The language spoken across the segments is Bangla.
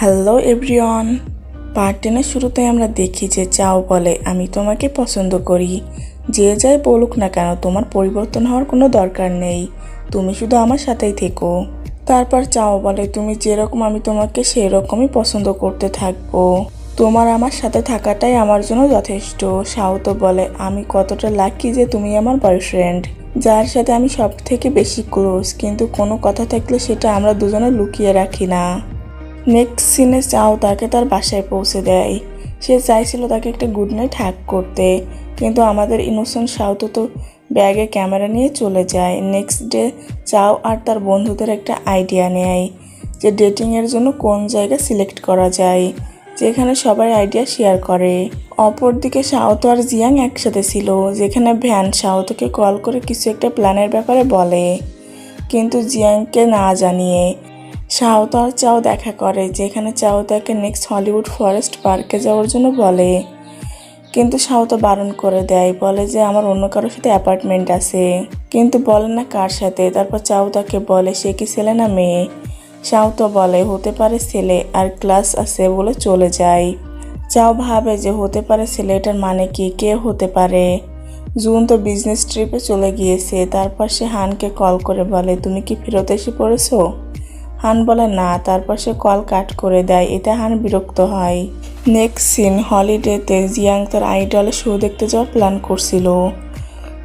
Hello everyone. পার্ট 10-এর শুরুতেই আমরা দেখি যে চাও বলে আমি তোমাকে পছন্দ করি, যে যাই বলুক না কেন তোমার পরিবর্তন হওয়ার কোনো দরকার নেই, তুমি শুধু আমার সাথেই থেকো। তারপর চাও বলে তুমি যেরকম আমি তোমাকে সেই রকমই পছন্দ করতে থাকবো, তোমার আমার সাথে থাকাটাই আমার জন্য যথেষ্ট। শাও তো বলে আমি কতটা লাকি যে তুমি আমার বয়ফ্রেন্ড, যার সাথে আমি সব থেকে বেশি ক্লোজ, কিন্তু কোনো কথা থাকলে সেটা আমরা দুজনে লুকিয়ে রাখি না। নেক্সট সিনে চাও তাকে তার বাসায় পৌঁছে দেয়। সে চাইছিল তাকে একটা গুড নাইট হ্যাক করতে, কিন্তু আমাদের ইনোসেন্ট শাও তো ব্যাগে ক্যামেরা নিয়ে চলে যায়। নেক্সট ডে চাও আর তার বন্ধুদের একটা আইডিয়া নেয় যে ডেটিংয়ের জন্য কোন জায়গা সিলেক্ট করা যায়, যেখানে সবাই আইডিয়া শেয়ার করে। অপরদিকে শাওতো আর জিয়াং একসাথে ছিল, যেখানে ভ্যান শাওতোকে কল করে কিছু একটা প্ল্যানের ব্যাপারে বলে, কিন্তু জিয়াংকে না জানিয়ে। শাওতো আর চাও দেখা করে, যেখানে চাও তাকে নেক্সট হলিউড ফরেস্ট পার্কে যাওয়ার জন্য বলে, কিন্তু শাওতো বারণ করে দেয়, বলে যে আমার অন্য কারোর সাথে অ্যাপার্টমেন্ট আছে, কিন্তু বলে না কার সাথে। তারপর চাও তাকে বলে সে কি ছেলে না মেয়ে। শাওতো বলে হতে পারে ছেলে, আর ক্লাস আছে বলে চলে যায়। চাও ভাবে যে হতে পারে ছেলে, এটার মানে কি, কে হতে পারে। জুন তো বিজনেস ট্রিপে চলে গিয়েছে। তারপর সে হানকে কল করে বলে তুমি কি ফেরত এসে পড়েছো। হান বলে না, তারপর সে কল কাট করে দেয়। এতে হান বিরক্ত হয়। নেক্সট সিন হলিডেতে জিয়াং তার আইডলের শো দেখতে যাওয়ার প্ল্যান করছিল,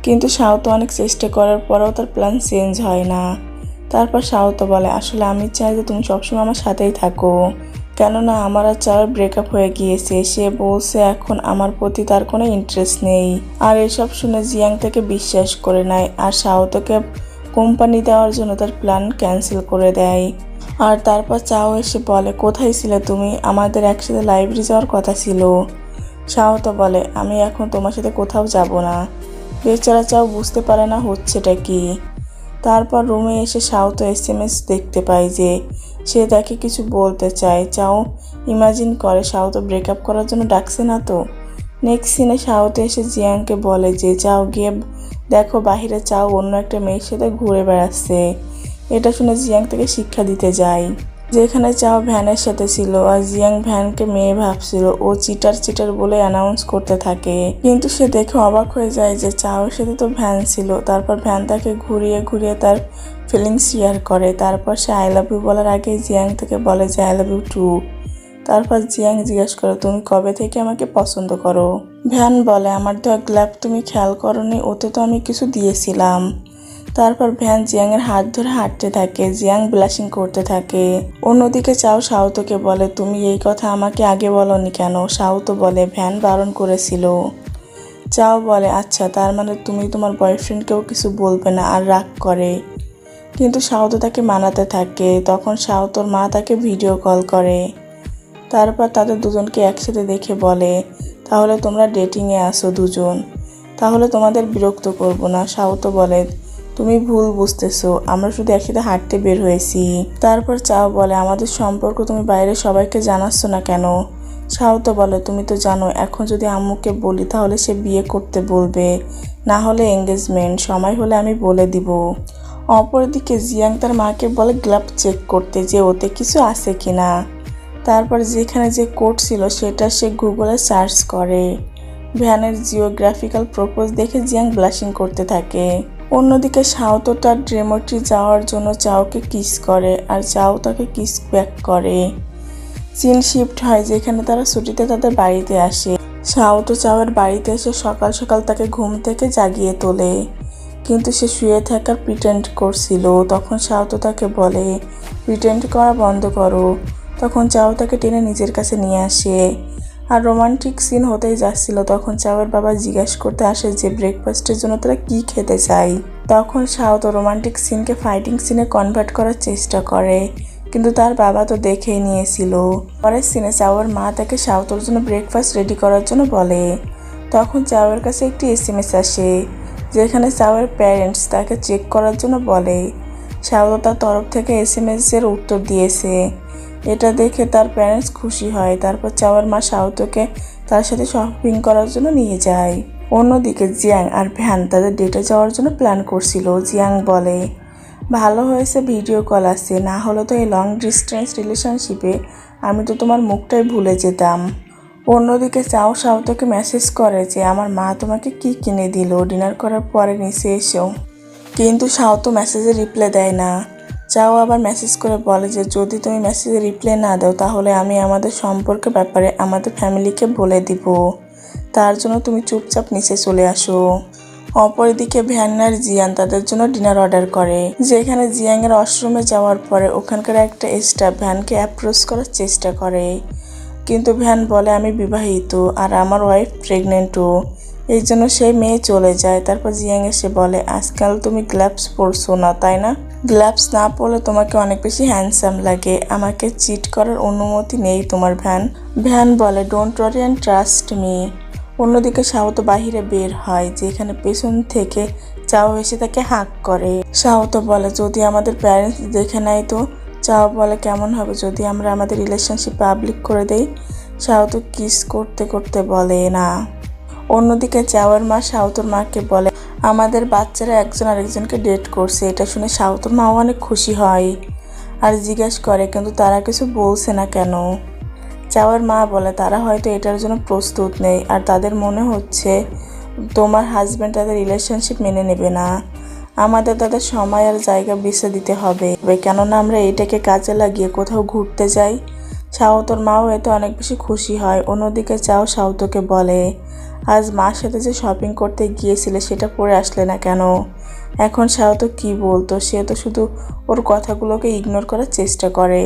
কিন্তু শাওতো অনেক চেষ্টা করার পরেও তার প্ল্যান চেঞ্জ হয় না। তারপর শাওতো বলে আসলে আমি চাই যে তুমি সবসময় আমার সাথেই থাকো, কেননা আমার আর চাওয়ার ব্রেকআপ হয়ে গিয়েছে। সে বলছে এখন আমার প্রতি তার কোনো ইন্টারেস্ট নেই। আর এসব শুনে জিয়াং তাকে বিশ্বাস করে নেয়, আর শাওতোকে কোম্পানি দেওয়ার জন্য তার প্ল্যান ক্যান্সেল করে দেয়। আর তারপর চাও এসে বলে কোথায় ছিলে তুমি, আমাদের একসাথে লাইব্রেরি যাওয়ার কথা ছিল। শাওতো বলে আমি এখন তোমার সাথে কোথাও যাব না। বেচারা চাও বুঝতে পারে না হচ্ছেটা কি। তারপর রুমে এসে শাওতো এসএমএস দেখতে পায় যে সে তাকে কিছু বলতে চায়। চাও ইমাজিন করে শাওতো ব্রেকআপ করার জন্য ডাকছে না তো। নেক্সট সিনে শাওতো এসে জিয়াংকে বলে যে চাও গিয়ে দেখো বাহিরে চাও অন্য একটা মেয়ের সাথে ঘুরে বেড়াচ্ছে। এটা শুনে জিয়াং তাকে শিক্ষা দিতে যায়, যেখানে চাও ভ্যানের সাথে ছিল, আর জিয়াং ভ্যানকে মেয়ে ভাবছিল। ও চিটার বলে অ্যানাউন্স করতে থাকে, কিন্তু সে দেখে অবাক হয়ে যায় যে চাওয়ের সাথে তো ভ্যান ছিল। তারপর ভ্যান তাকে ঘুরিয়ে ঘুরিয়ে তার ফিলিংস শেয়ার করে। তারপর সে আই লাভ ইউ বলার আগে জিয়াং তাকে বলে যে আই লাভ ইউ টু। তারপর জিয়াং জিজ্ঞেস করে তুমি কবে থেকে আমাকে পছন্দ করো। ভ্যান বলে আমার দেওয়া গ্লাভ তুমি খেয়াল করনি, ওতে তো আমি কিছু দিয়েছিলাম। তারপর ভ্যান জিয়াংয়ের হাত ধরে হাঁটতে থাকে, জিয়াং ব্লাশিং করতে থাকে। অন্যদিকে চাও শাওতোকে বলে তুমি এই কথা আমাকে আগে বলনি কেন। শাওতো বলে ভ্যান বারণ করেছিল। চাও বলে আচ্ছা তার মানে তুমি তোমার বয়ফ্রেন্ডকেও কিছু বলবে না, আর রাগ করে। কিন্তু শাওতো তাকে মানাতে থাকে। তখন শাওতোর মা তাকে ভিডিও কল করে। তারপর তাদের দুজনকে একসাথে দেখে বলে তাহলে তোমরা ডেটিংয়ে আসো দুজন, তাহলে তোমাদের বিরক্ত করব না। শাওতো বলে তুমি ভুল বুঝতেছো, আমরা শুধু একসাথে হাঁটতে বের হয়েছি। তারপর চাও বলে আমাদের সম্পর্ক তুমি বাইরে সবাইকে জানাচ্ছ না কেন। শাওতো বলে তুমি তো জানো এখন যদি আম্মুকে বলি তাহলে সে বিয়ে করতে বলবে, না হলে এঙ্গেজমেন্ট, সময় হলে আমি বলে দিব। অপরদিকে জিয়াং তার মাকে বলে গ্লাভ চেক করতে যে ওতে কিছু আছে কিনা। তারপর যেখানে যে কোড ছিল সেটা সে গুগলে সার্চ করে। ভ্যানের জিওগ্রাফিক্যাল প্রপোজ দেখে জিয়াং ব্লাশিং করতে থাকে। অন্যদিকে শাওতো তার ড্রেমোট্রি যাওয়ার জন্য চাওকে কিস করে, আর চাও তাকে কিস ব্যাক করে। সিন শিফট হয় যেখানে তারা ছুটিতে তাদের বাড়িতে আসে। শাওতো চাওয়ের বাড়িতে এসে সকাল সকাল তাকে ঘুম থেকে জাগিয়ে তোলে, কিন্তু সে শুয়ে থাকার প্রিটেন্ড করছিল। তখন শাওতো তাকে বলে প্রিটেন্ড করা বন্ধ করো। তখন চাও তাকে টেনে নিজের কাছে নিয়ে আসে, আর রোমান্টিক সিন হতেই যাচ্ছিল। তখন চাওয়ের বাবা জিজ্ঞাসা করতে আসে যে ব্রেকফাস্টের জন্য তারা কি খেতে চায়। তখন শাওতো রোমান্টিক সিনকে ফাইটিং সিনে কনভার্ট করার চেষ্টা করে, কিন্তু তার বাবা তো দেখেই নিয়েছিল। পরের সিনে চাওয়ের মা তাকে শাওতোর জন্য ব্রেকফাস্ট রেডি করার জন্য বলে। তখন চাওয়ের কাছে একটি এসএমএস আসে, যেখানে চাওয়ের প্যারেন্টস তাকে চেক করার জন্য বলে। শাওতো তার তরফ থেকে এসএমএস-এর উত্তর দিয়েছে। এটা দেখে তার প্যারেন্টস খুশি হয়। তারপর চাওয়ার মা শাওতোকে তার সাথে শপিং করার জন্য নিয়ে যায়। অন্যদিকে জিয়াং আর ভ্যান তাদের ডেটে যাওয়ার জন্য প্ল্যান করছিল। জিয়াং বলে ভালো হয়েছে ভিডিও কল আছে, না হলে তো এই লং ডিস্টেন্স রিলেশনশিপে আমি তো তোমার মুখটাই ভুলে যেতাম। অন্যদিকে চাও সাউতকে মেসেজ করে যে আমার মা তোমাকে কি কিনে দিল ডিনার করার পরে নিচে এসো, কিন্তু সাউতো মেসেজে রিপ্লাই দেয় না। চাও আবার মেসেজ করে বলে যে যদি তুমি মেসেজে রিপ্লাই না দাও তাহলে আমি আমাদের সম্পর্কের ব্যাপারে আমাদের ফ্যামিলিকে বলে দিব, তার জন্য তুমি চুপচাপ নিচে চলে আসো। অপরদিকে ভ্যান আর জিয়ান তাদের জন্য ডিনার অর্ডার করে, যেখানে জিয়াংয়ের ওয়াশরুমে যাওয়ার পরে ওখানকার একটা স্টাফ ভ্যানকে অ্যাপ্রোচ করার চেষ্টা করে, কিন্তু ভ্যান বলে আমি বিবাহিত আর আমার ওয়াইফ প্রেগনেন্টও, এই জন্য সেই মেয়ে চলে যায়। তারপর জিয়াং এসে বলে আজকাল তুমি গ্লাভস পরছো না তাই না, গ্লাভস না পরলে তোমাকে অনেক বেশি হ্যান্ডসাম লাগে, আমাকে চিট করার অনুমতি নেই তোমার। ভ্যান বলে don't worry and trust me. অন্যদিকে সাউত বাহিরে বের হয়, যেখানে পেছন থেকে চাও এসে তাকে হাঁক করে। সাউত বলে যদি আমাদের প্যারেন্টস দেখে নেয় তো। চাও বলে কেমন হবে যদি আমরা আমাদের রিলেশনশিপ পাবলিক করে দেই। সাউত কিস করতে করতে বলে না। অন্যদিকে চাওয়ার মা সাউতর মাকে বলে আমাদের বাচ্চারা একজন আরেকজনকে ডেট করছে। এটা শুনে সাউতর মাও অনেক খুশি হয় আর জিজ্ঞেস করে কিন্তু তারা কিছু বলছে না কেন। চাওয়ার মা বলে তারা হয়তো এটার জন্য প্রস্তুত নেই আর তাদের মনে হচ্ছে তোমার হাজব্যান্ড তাদের রিলেশনশিপ মেনে নেবে না। আমাদের তাদের সময় আর জায়গা বেছে দিতে হবে, কেননা আমরা এটাকে কাজে লাগিয়ে কোথাও ঘুরতে যাই। সাউতর মাও এতে অনেক বেশি খুশি হয়। অন্যদিকে চাও সাউতকে বলে আজ মার সাথে যে শপিং করতে গিয়েছিলে সেটা পরে আসলে না কেন। এখন সাউত কি বলতো, সে তো শুধু ওর কথাগুলোকে ইগনোর করার চেষ্টা করে,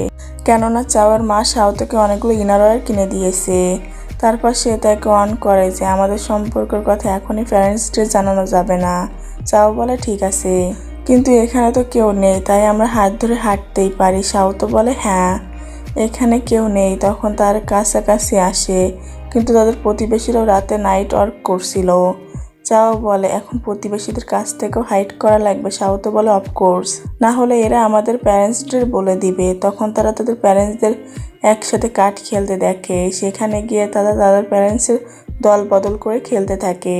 কেননা চাওয়ার মা সাউতকে অনেকগুলো ইনারওয়্যার কিনে দিয়েছে। তারপর সে তাকে অন করে যে আমাদের সম্পর্কের কথা এখনই প্যারেন্টসদের জানানো যাবে না। চাও বলে ঠিক আছে, কিন্তু এখানে তো কেউ নেই তাই আমরা হাত ধরে হাঁটতেই পারি। সাউত বলে হ্যাঁ এখানে কেউ নেই। তখন তার কাছাকাছি আসে, কিন্তু তাদের প্রতিবেশীরাও রাতে নাইট ওয়ার্ক করছিল। চাও বলে এখন প্রতিবেশীদের কাছ থেকেও হাইড করা লাগবে। সাউত বলে অফকোর্স, না হলে এরা আমাদের প্যারেন্টসদের বলে দিবে। তখন তারা তাদের প্যারেন্টসদের একসাথে কাঠ খেলতে দেখে, সেখানে গিয়ে তারা তাদের প্যারেন্টসের দল বদল করে খেলতে থাকে,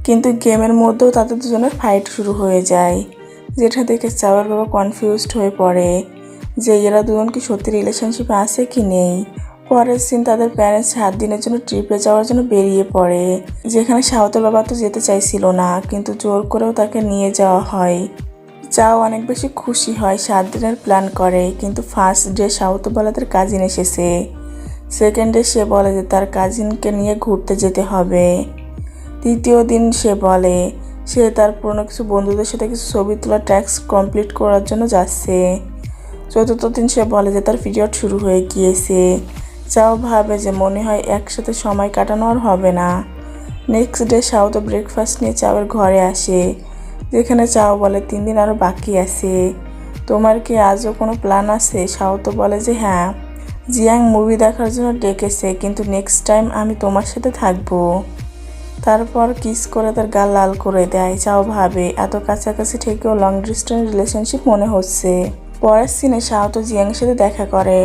কিন্তু গেমের মধ্যেও তাদের দুজনের ফাইট শুরু হয়ে যায়, যেটা দেখে চাওয়ার বাবা কনফিউজড হয়ে পড়ে যে এরা দুজন কি সত্যি রিলেশনশিপে আছে কি নেই। পরের সিন তাদের প্যারেন্টস 7 দিনের জন্য ট্রিপে যাওয়ার জন্য বেরিয়ে পড়ে, যেখানে সাউতের বাবা তো যেতে চাইছিল না, কিন্তু জোর করেও তাকে নিয়ে যাওয়া হয়। চাও অনেক বেশি খুশি হয়, 7 দিনের প্ল্যান করে, কিন্তু ফার্স্ট ডে সাউত বলে তার কাজিন এসেছে, সেকেন্ড ডে সে বলে যে তার কাজিনকে নিয়ে ঘুরতে যেতে হবে, তৃতীয় দিন সে বলে সে তার পুরনো কিছু বন্ধুদের সাথে কিছু ছবি তোলা ট্যাক্স কমপ্লিট করার জন্য যাচ্ছে, চতুর্থ দিন সে বলে যে তার পিরিয়ড শুরু হয়ে গিয়েছে। চাও ভাবে যে মনে হয় একসাথে সময় কাটানো আর হবে না। নেক্সট ডে সাউথ ব্রেকফাস্ট নিয়ে চাওয়ের ঘরে আসে, যেখানে চাও বলে 3 দিন আরও বাকি আছে, তোমার কি আজও কোনো প্ল্যান আছে। সাউথ বলে যে হ্যাঁ, জিয়াং মুভি দেখার জন্য ডেকেছে, কিন্তু নেক্সট টাইম আমি তোমার সাথে থাকবো। তারপর কিস করে তার গাল লাল করে দেয়। চাও ভাবে এত কাছাকাছি থেকেও লং ডিস্টেন্স রিলেশনশিপ মনে হচ্ছে। পরের সিনে সাউথ জিয়াংয়ের সাথে দেখা করে,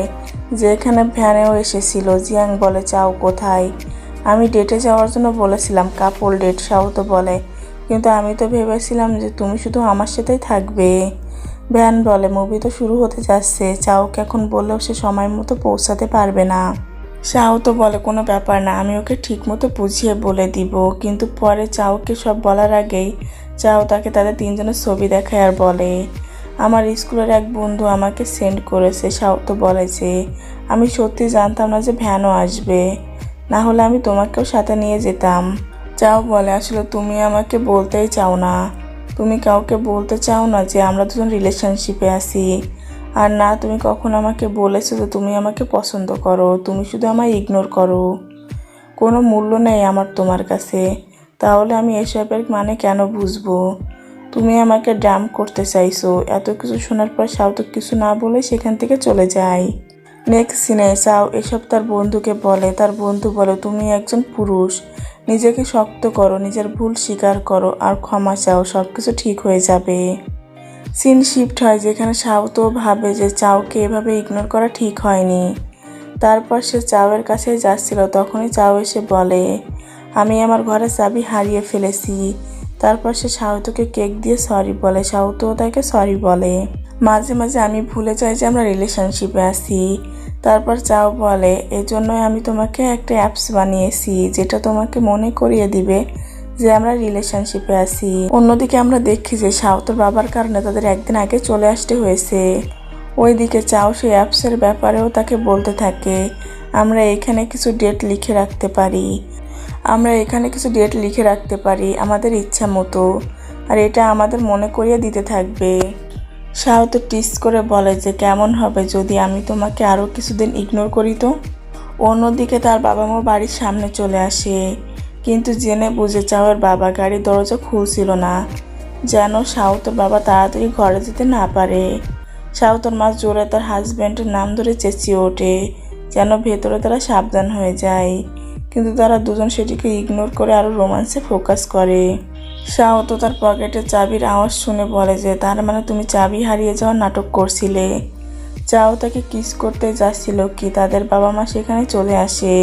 যেখানে ভ্যানেও এসেছিল। জিয়াং বলে চাও কোথায়, আমি ডেটে যাওয়ার জন্য বলেছিলাম, কাপল ডেট। সাউথ বলে কিন্তু আমি তো ভেবেছিলাম যে তুমি শুধু আমার সাথেই থাকবে। ভ্যান বলে মুভি তো শুরু হতে যাচ্ছে, চাওকে এখন বললেও সে সময় মতো পৌঁছাতে পারবে না। সাউথ বলে কোনো ব্যাপার না, আমি ওকে ঠিক মতো বুঝিয়ে বলে দিব। কিন্তু পরে চাওকে সব বলার আগেই চাও তাকে তাদের 3 জনের ছবি দেখায় আর বলে আমার স্কুলের এক বন্ধু আমাকে সেন্ড করেছে। সাউথ বলে যে আমি সত্যি জানতাম না যে ভ্যানও আসবে, না হলে আমি তোমাকেও সাথে নিয়ে যেতাম। চাও বলে আসলে তুমি আমাকে বলতেই চাও না, তুমি কাউকে বলতে চাও না যে আমরা দুজন রিলেশনশিপে আছি, আর না তুমি কখন আমাকে বলেছো যে তুমি আমাকে পছন্দ করো, তুমি শুধু আমায় ইগনোর করো, কোনো মূল্য নেই আমার তোমার কাছে। তাহলে আমি এসবের মানে কেন বুঝবো, তুমি আমাকে ডাম্প করতে চাইছো। এত কিছু শোনার পর সাউ তো কিছু না বলে সেখান থেকে চলে যায়। নেক্সট সিনে চাও এসব তার বন্ধুকে বলে, তার বন্ধু বলে তুমি একজন পুরুষ, নিজেকে শক্ত করো, নিজের ভুল স্বীকার করো আর ক্ষমা চাও, সব কিছু ঠিক হয়ে যাবে। সিন শিফট হয়, যেখানে সাউতো ভাবে যে চাওকে এভাবে ইগনোর করা ঠিক হয়নি। তারপর সে চাওয়ের কাছে যাচ্ছিল, তখনই চাও এসে বলে আমি আমার ঘরের চাবি হারিয়ে ফেলেছি। তারপর সে সাউতোকে কেক দিয়ে সরি বলে, সাউতও তাকে সরি বলে। মাঝে মাঝে আমি ভুলে যাই যে আমরা রিলেশনশিপে আছি। তারপর চাও বলে, এজন্যই আমি তোমাকে একটা অ্যাপস বানিয়েছি যেটা তোমাকে মনে করিয়ে দিবে যে আমরা রিলেশনশিপে আছি। অন্যদিকে আমরা দেখি যে সাউতর বাবার কারণে তাদের একদিন আগে চলে আসতে হয়েছে। ওইদিকে চাও সেই অ্যাপসের ব্যাপারেও তাকে বলতে থাকে, আমরা এখানে কিছু ডেট লিখে রাখতে পারি, আমাদের ইচ্ছা মতো, আর এটা আমাদের মনে করিয়ে দিতে থাকবে। শাও তো টিস করে বলে যে কেমন হবে যদি আমি তোমাকে আরও কিছুদিন ইগনোর করি তো। অন্যদিকে তার বাবা মা বাড়ির সামনে চলে আসে, কিন্তু জেনে বুঝে চাওয়ার বাবা গাড়ির দরজা খুলছিল না, যেন সাউতর বাবা তাড়াতাড়ি ঘরে যেতে না পারে। সাউতর মা জোরে তার হাজব্যান্ডের নাম ধরে চেঁচিয়ে ওঠে, যেন ভেতরে তারা সাবধান হয়ে যায়, কিন্তু তারা দুজন সেটিকে ইগনোর করে আরও রোম্যান্সে ফোকাস করে। শাও তো তার পকেটে চাবির আওয়াজ শুনে বলে যে তার মানে তুমি চাবি হারিয়ে যাওয়ার নাটক করছিলে। চাও তাকে কিস করতে যাচ্ছিল কি তাদের বাবা মা সেখানে চলে আসে।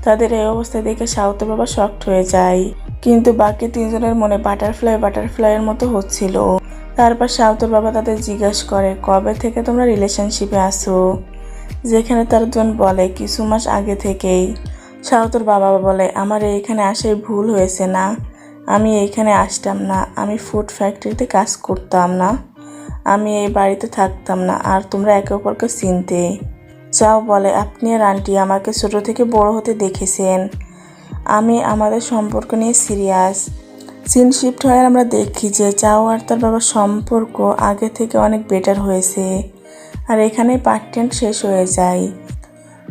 তাদের এই অবস্থা দেখে সাউতের বাবা শকড হয়ে যায়, কিন্তু বাকি তিনজনের মনে বাটারফ্লাইয়ের মতো হচ্ছিল। তারপর সাউতের বাবা তাদের জিজ্ঞাসা করে, কবে থেকে তোমরা রিলেশনশিপে আসো? যেখানে তার জন বলে কিছু মাস আগে থেকেই। সাউতের বাবা বলে, আমার এইখানে আসাই ভুল হয়েছে না, আমি এইখানে আসতাম না, আমি ফুড ফ্যাক্টরিতে কাজ করতাম না, আমি এই বাড়িতে থাকতাম না, আর তোমরা একে অপরকে চিনতে। চাও বলে, আপনি আর আন্টি আমাকে ছোট থেকে বড় হতে দেখেছেন, আমি আমাদের সম্পর্ক নিয়ে সিরিয়াস। সিন শিফট হয়ে আমরা দেখি যে চাও আর তার বাবার সম্পর্ক আগে থেকে অনেক বেটার হয়েছে। আর এখানে পার্ট 10 শেষ হয়ে যায়।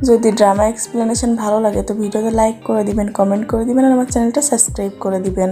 যদি ড্রামা এক্সপ্লেনেশন ভালো লাগে তো ভিডিওতে লাইক করে দিবেন, কমেন্ট করে দিবেন, আর আমার চ্যানেলটা সাবস্ক্রাইব করে দিবেন।